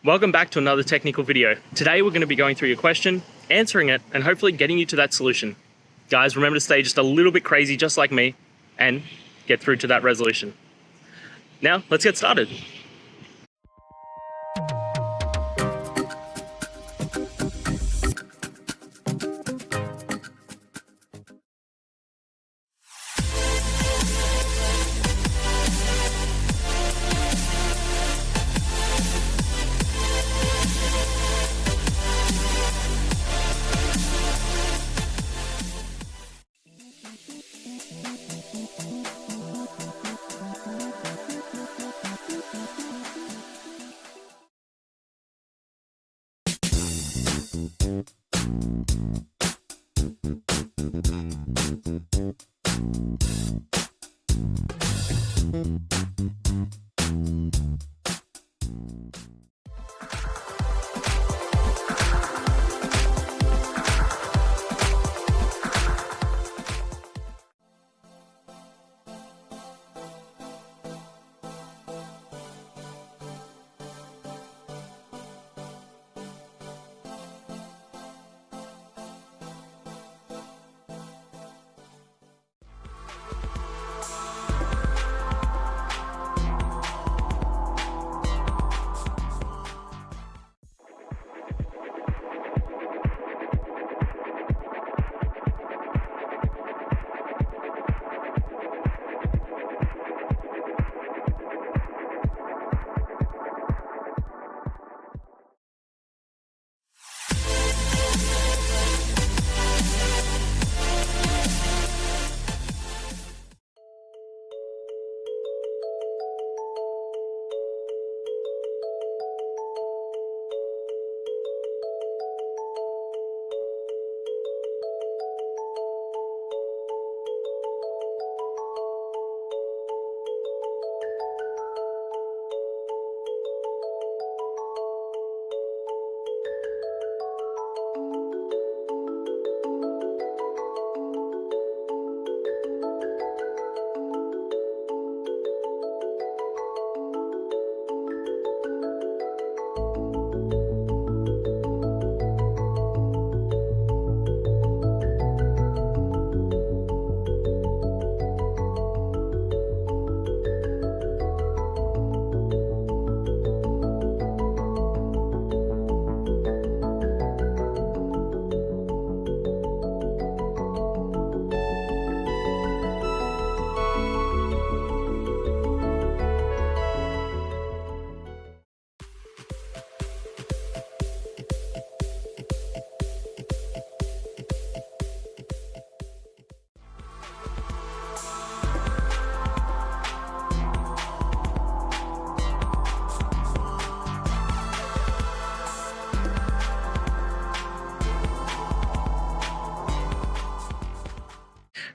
Welcome back to another technical video. Today we're going to be going through your question, answering it, and hopefully getting you to that solution. Guys, remember to stay just a little bit crazy just like me and get through to that resolution. Now, let's get started.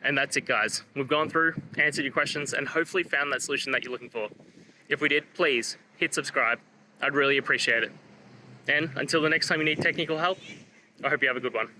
And that's it, guys. We've gone through, answered your questions, and hopefully found that solution that you're looking for. If we did, please hit subscribe. I'd really appreciate it. And until the next time you need technical help, I hope you have a good one.